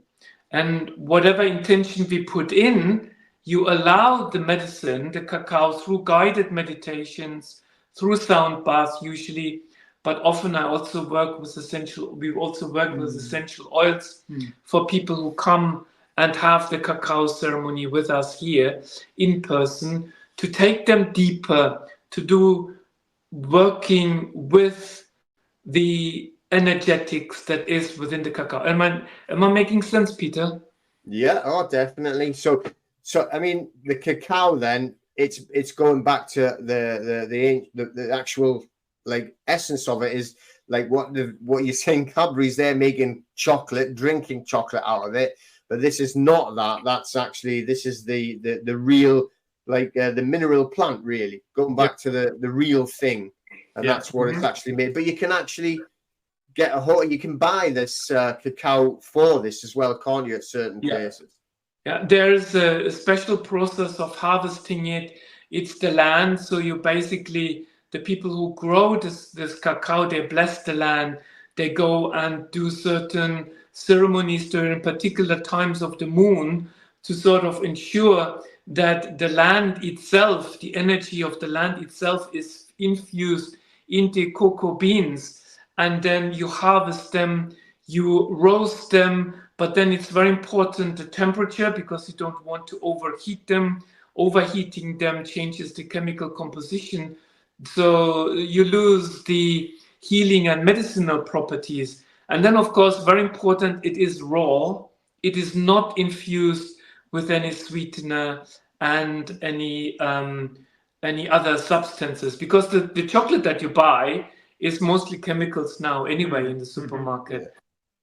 And whatever intention we put in, you allow the medicine, the cacao, through guided meditations, through sound baths usually, but often we also work with essential oils for people who come and have the cacao ceremony with us here in person, to take them deeper, to do working with the energetics that is within the cacao. Am I making sense, Peter? Yeah, oh, definitely. So I mean, the cacao then, it's going back to the actual like essence of it is like what you're saying. Cadbury's, they're making chocolate, drinking chocolate out of it, but this is not that. That's actually, this is the real, like the mineral plant, really going back to the real thing, and that's what it's actually made. But you can actually get you can buy this cacao for this as well, can't you, at certain places? Yeah, there's a special process of harvesting it. It's the land, so you basically, the people who grow this cacao, they bless the land. They go and do certain ceremonies during particular times of the moon to sort of ensure that the land itself, the energy of the land itself, is infused into cocoa beans. And then you harvest them, you roast them, but then it's very important the temperature, because you don't want to overheat them. Overheating them changes the chemical composition, so you lose the healing and medicinal properties. And then, of course, very important, it is raw. It is not infused with any sweetener and any other substances, because the chocolate that you buy is mostly chemicals now anyway in the supermarket.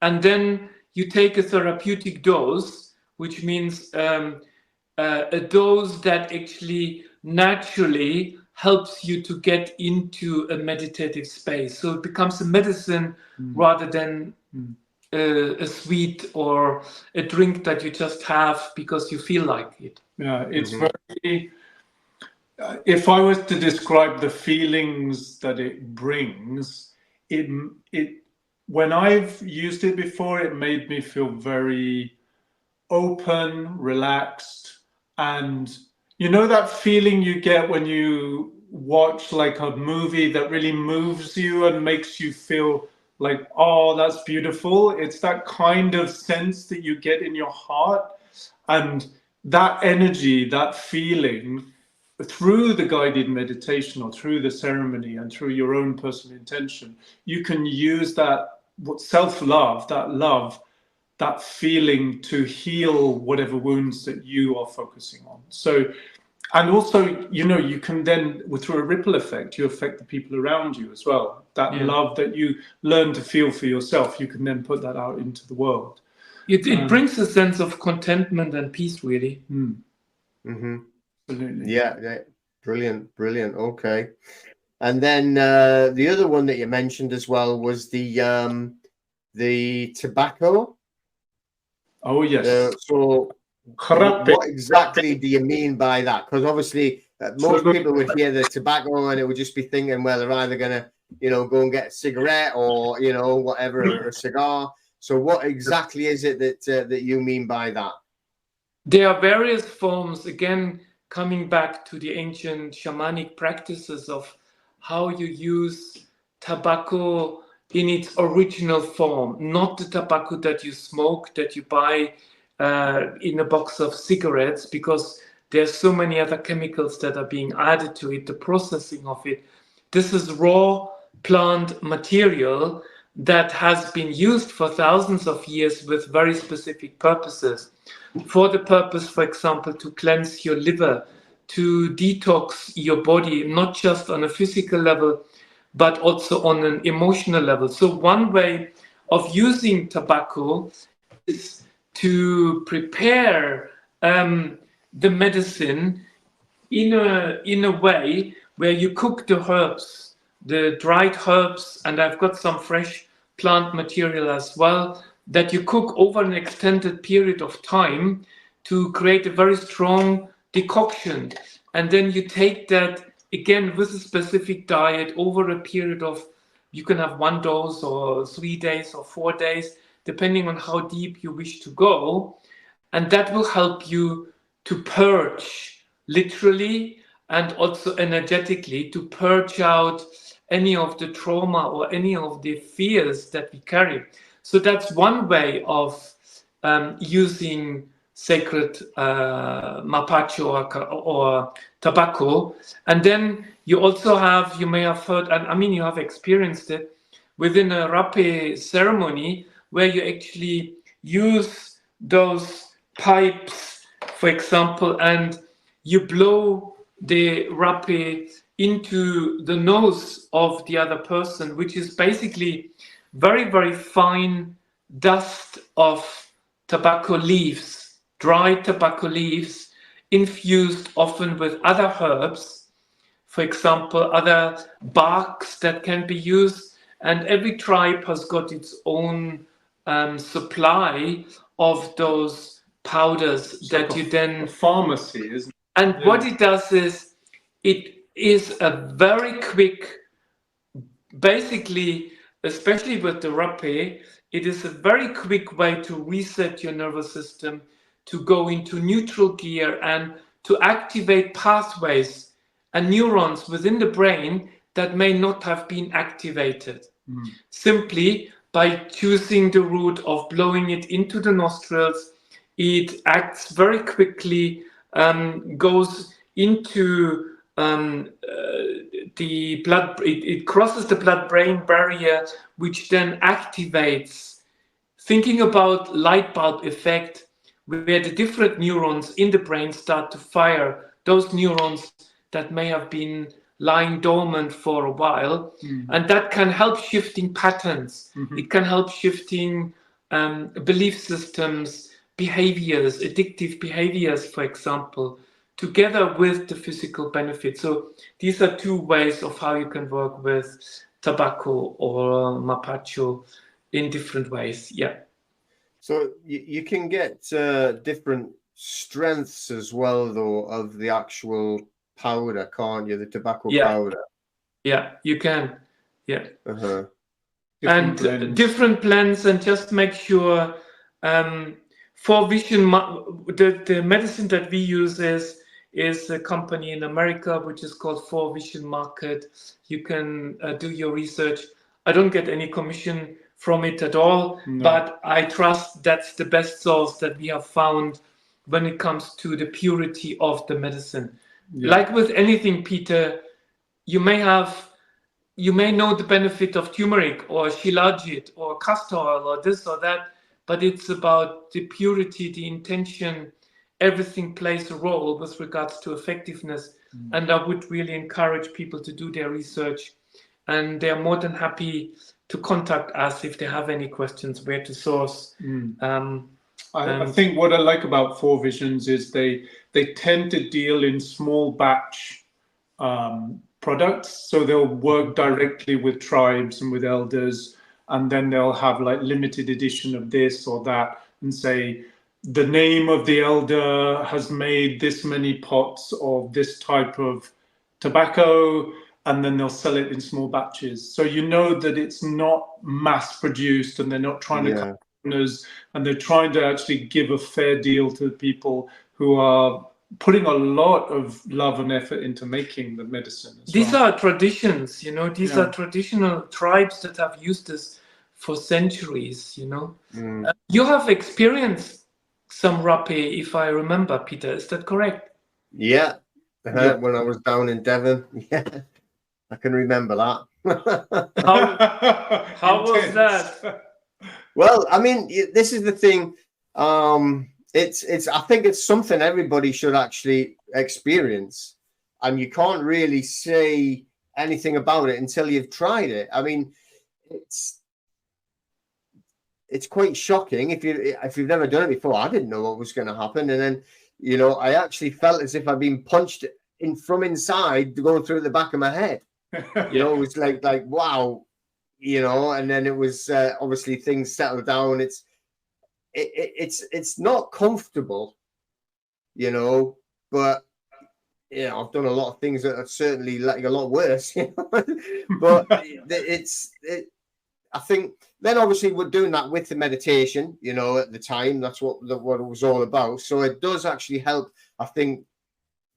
And then you take a therapeutic dose, which means a dose that actually naturally helps you to get into a meditative space. So it becomes a medicine rather than a sweet or a drink that you just have because you feel like it. Yeah, it's very... if I was to describe the feelings that it brings, it when I've used it before, it made me feel very open, relaxed, and you know that feeling you get when you watch like a movie that really moves you and makes you feel like, oh, that's beautiful. It's that kind of sense that you get in your heart, and that energy, that feeling, through the guided meditation or through the ceremony and through your own personal intention, you can use that self-love, that love, that feeling to heal whatever wounds that you are focusing on. So, and also, you know, you can then, through a ripple effect, you affect the people around you as well. That love that you learn to feel for yourself, you can then put that out into the world. It brings a sense of contentment and peace, really. Absolutely. Yeah, brilliant. Okay. And then the other one that you mentioned as well was the tobacco. Oh yes. So what exactly do you mean by that? Because obviously most people would hear the tobacco and it would just be thinking, well, they're either gonna, you know, go and get a cigarette or, you know, whatever, or a cigar. So what exactly is it that you mean by that? There are various forms, again, coming back to the ancient shamanic practices of how you use tobacco in its original form, not the tobacco that you smoke, that you buy in a box of cigarettes, because there's so many other chemicals that are being added to it, the processing of it. This is raw plant material that has been used for thousands of years with very specific purposes. For the purpose, for example, to cleanse your liver, to detox your body, not just on a physical level, but also on an emotional level. So one way of using tobacco is to prepare the medicine in a way where you cook the herbs, the dried herbs, and I've got some fresh plant material as well, that you cook over an extended period of time to create a very strong decoction. And then you take that again with a specific diet over a period of, you can have 1 dose or 3 days or 4 days, depending on how deep you wish to go. And that will help you to purge, literally and also energetically, to purge out any of the trauma or any of the fears that we carry. So that's one way of using sacred mapacho or tobacco. And then you also have, you may have heard, and I mean you have experienced it, within a rapé ceremony where you actually use those pipes, for example, and you blow the rapé into the nose of the other person, which is basically very, very fine dust of tobacco leaves, dried tobacco leaves, infused often with other herbs, for example, other barks that can be used. And every tribe has got its own supply of those powders It's that like you then... a pharmacy, isn't it? And Yeah. what it does is, it is a very quick, basically, especially with the rapé, it is a very quick way to reset your nervous system, to go into neutral gear and to activate pathways and neurons within the brain that may not have been activated. Simply by choosing the route of blowing it into the nostrils, it acts very quickly, goes into the blood, it crosses the blood-brain barrier, which then activates, thinking about light bulb effect, where the different neurons in the brain start to fire, those neurons that may have been lying dormant for a while. And that can help shifting patterns. It can help shifting belief systems, behaviors, addictive behaviors, for example, together with the physical benefits. So these are two ways of how you can work with tobacco or mapacho in different ways. Yeah. So you can get different strengths as well, though, of the actual powder, can't you? The tobacco powder. Yeah, you can. Yeah. Uh-huh. Different blends, and just make sure for vision, the medicine that we use is a company in America which is called For Vision Market. You can do your research. I don't get any commission from it at all, but I trust that's the best source that we have found when it comes to the purity of the medicine. Like with anything, Peter, you may know the benefit of turmeric or shilajit or castor oil or this or that, but it's about the purity, the intention. Everything plays a role with regards to effectiveness. And I would really encourage people to do their research, and they're more than happy to contact us if they have any questions, where to source. I think what I like about Four Visions is they tend to deal in small batch products. So they'll work directly with tribes and with elders, and then they'll have like limited edition of this or that, and say the name of the elder has made this many pots of this type of tobacco, and then they'll sell it in small batches. So you know that it's not mass produced, and they're not trying to cut corners, and they're trying to actually give a fair deal to people who are putting a lot of love and effort into making the medicine. These are traditions, these are traditional tribes that have used this for centuries, You have experienced some rapé, if I remember, Peter, is that correct? Yeah. When I was down in Devon. Yeah, I can remember that. How was that? Well, I mean, this is the thing. It's I think it's something everybody should actually experience, and you can't really say anything about it until you've tried it. I mean, it's quite shocking if you've never done it before. I didn't know what was going to happen, and then I actually felt as if I'd been punched from inside going through the back of my head. It was like wow, and then it was obviously things settled down. It's not comfortable, but I've done a lot of things that are certainly like a lot worse, but I think then obviously we're doing that with the meditation, at the time. That's what it was all about. So it does actually help, I think,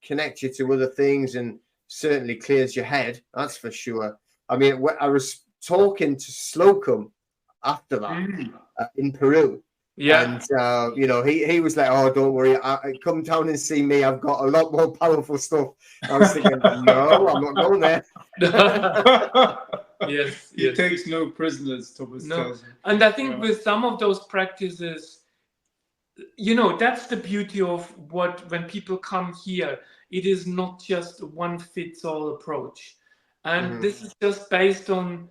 connect you to other things, and certainly clears your head. That's for sure. I mean, I was talking to Slocum after that in Peru. Yeah. And, he was like, oh, don't worry. Come down and see me. I've got a lot more powerful stuff. I was thinking, no, I'm not going there. Yes. He takes no prisoners, Thomas tells me. And I think with some of those practices, that's the beauty of when people come here, it is not just a one-fits-all approach. And this is just based on,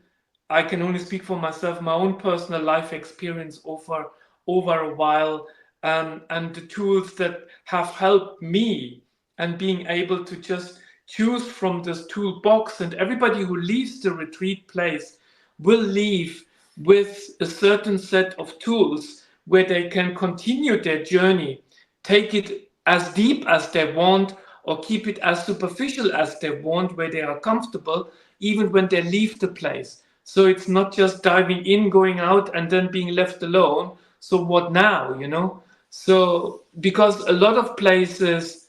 I can only speak for myself, my own personal life experience over over a while, and the tools that have helped me, and being able to just choose from this toolbox. And everybody who leaves the retreat place will leave with a certain set of tools where they can continue their journey, take it as deep as they want, or keep it as superficial as they want, where they are comfortable, even when they leave the place. So it's not just diving in, going out, and then being left alone. So what now, you know? So, because a lot of places,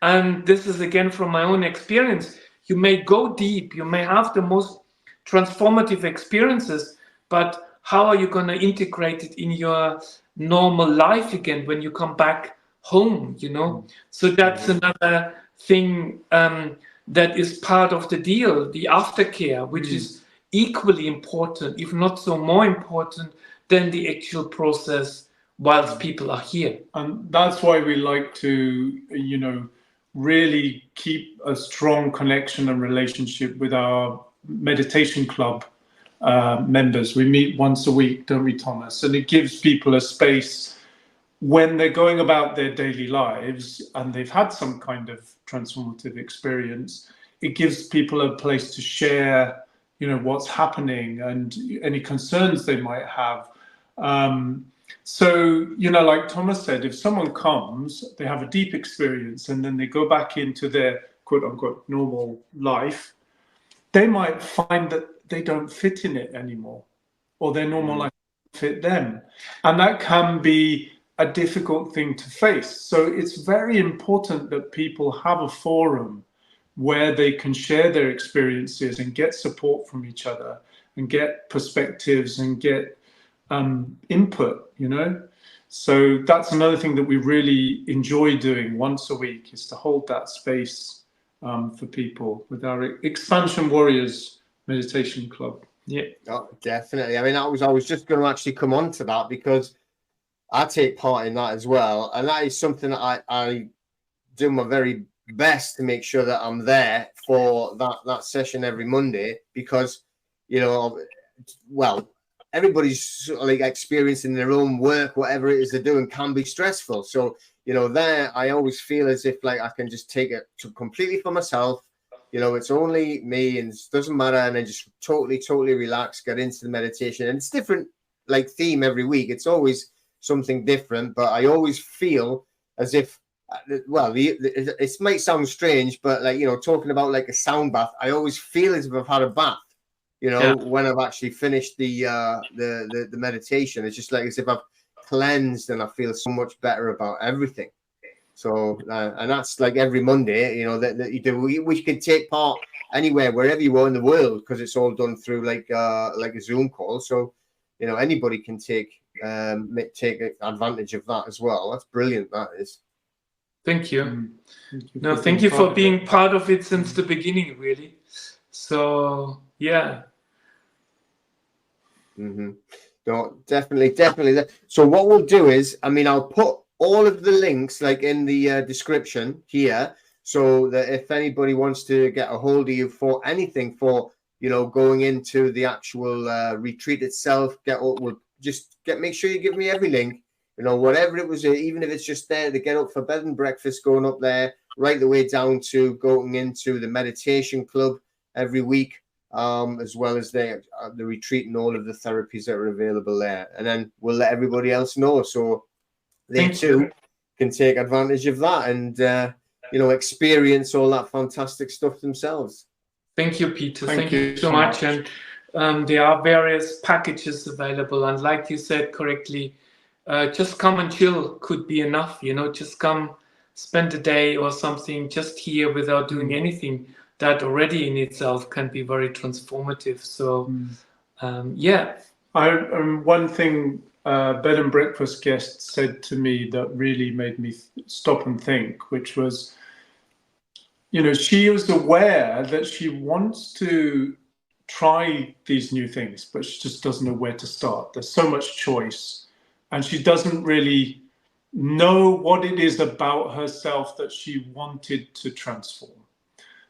and this is again from my own experience, you may go deep, you may have the most transformative experiences, but how are you going to integrate it in your normal life again when you come back home, you know? So that's another thing that is part of the deal, the aftercare, which is equally important, if not so more important than the actual process whilst people are here. And that's why we like to, you know, really keep a strong connection and relationship with our meditation club members. We meet once a week, don't we, Thomas? And it gives people a space when they're going about their daily lives and they've had some kind of transformative experience. It gives people a place to share, you know, what's happening and any concerns they might have. So, you know, like Thomas said, if someone comes, they have a deep experience and then they go back into their quote unquote normal life, they might find that they don't fit in it anymore, or their normal life doesn't fit them. And that can be a difficult thing to face. So it's very important that people have a forum where they can share their experiences and get support from each other and get perspectives and get input, you know. So that's another thing that we really enjoy doing once a week, is to hold that space for people with our Expansion Warriors Meditation Club. Yeah, oh, definitely. I mean, I was just going to actually come on to that, because I take part in that as well, and that is something that I do my very best to make sure that I'm there for that session every Monday, because, you know, well, everybody's sort of like experiencing their own work, whatever it is they're doing, can be stressful. So, you know, there I always feel as if like I can just take it completely for myself. You know, it's only me and it doesn't matter, and then just totally relax, get into the meditation. And it's different, like, theme every week. It's always something different, but I always feel as if, well, it might sound strange, but, like, you know, talking about like a sound bath, I always feel as if I've had a bath, you know, when I've actually finished the meditation. It's just like as if I've cleansed, and I feel so much better about everything. So, and that's like every Monday, you know, that you do. We can take part anywhere, wherever you are in the world, because it's all done through like a Zoom call. So, you know, anybody can take advantage of that as well. That's brilliant. That is. Thank you. Thank you for being part of it since the beginning, really. So, yeah. No, definitely. So what we'll do is, I mean, I'll put all of the links like in the description here, so that if anybody wants to get a hold of you for anything, for, you know, going into the actual retreat itself, make sure you give me every link, you know, whatever it was, even if it's just there to get up for bed and breakfast, going up there, right the way down to going into the meditation club every week, as well as the retreat and all of the therapies that are available there. And then we'll let everybody else know, so they too can take advantage of that and, you know, experience all that fantastic stuff themselves. Thank you, Peter. Thank you so much. And there are various packages available. And like you said correctly, just come and chill could be enough. You know, just come spend a day or something just here without doing anything. That already in itself can be very transformative. So, yeah. One thing bed and breakfast guest said to me that really made me stop and think, which was, you know, she was aware that she wants to try these new things, but she just doesn't know where to start. There's so much choice, and she doesn't really know what it is about herself that she wanted to transform.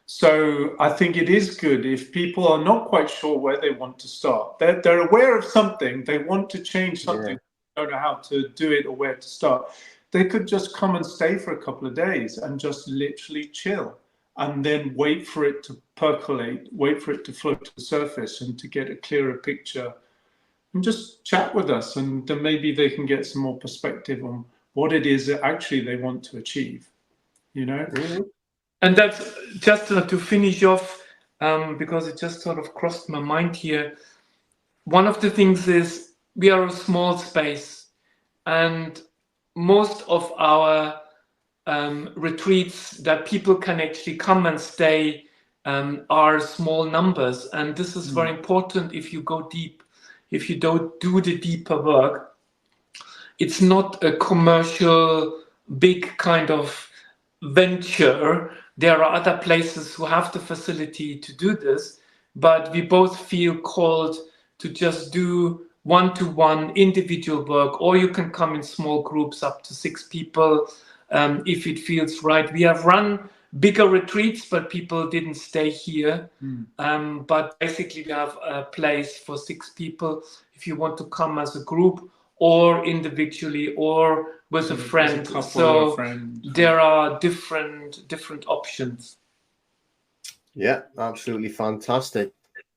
So I think it is good if people are not quite sure where they want to start. They're aware of something, they want to change something, don't know how to do it or where to start, they could just come and stay for a couple of days and just literally chill, and then wait for it to percolate, wait for it to float to the surface and to get a clearer picture, and just chat with us, and then maybe they can get some more perspective on what it is that actually they want to achieve, you know? Mm-hmm. And that's just to finish off, because it just sort of crossed my mind here. One of the things is we are a small space, and most of our retreats that people can actually come and stay are small numbers. And this is very important if you go deep, if you don't do the deeper work. It's not a commercial, big kind of venture. There are other places who have the facility to do this, but we both feel called to just do one-to-one individual work, or you can come in small groups up to 6 people if it feels right. We have run bigger retreats, but people didn't stay here. But basically we have a place for 6 people if you want to come as a group or individually or with a friend. So there are different options. Yeah, absolutely fantastic.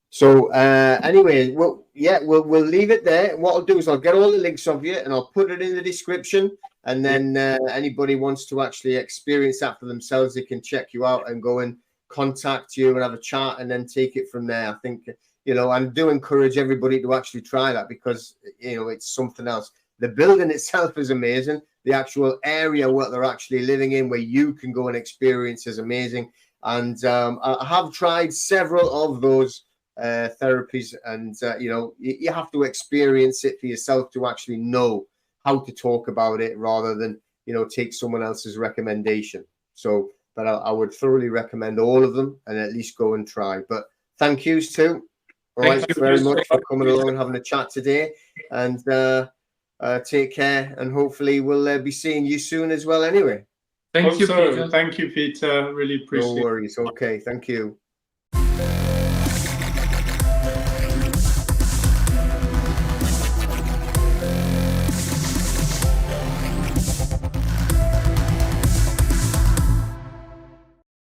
So anyway, we'll leave it there. What I'll do is I'll get all the links of you and I'll put it in the description. And then anybody wants to actually experience that for themselves, they can check you out and go and contact you and have a chat and then take it from there. I think, I do encourage everybody to actually try that because, it's something else. The building itself is amazing. The actual area what they're actually living in where you can go and experience is amazing. And I have tried several of those therapies, and you have to experience it for yourself to actually know how to talk about it rather than take someone else's recommendation. So but I would thoroughly recommend all of them and at least go and try. But thank yous too. Thank you very much for coming along and having a chat today, and take care, and hopefully we'll be seeing you soon as well anyway. Thank you, Peter. Thank you, Peter. Really appreciate it. No worries. Okay, thank you.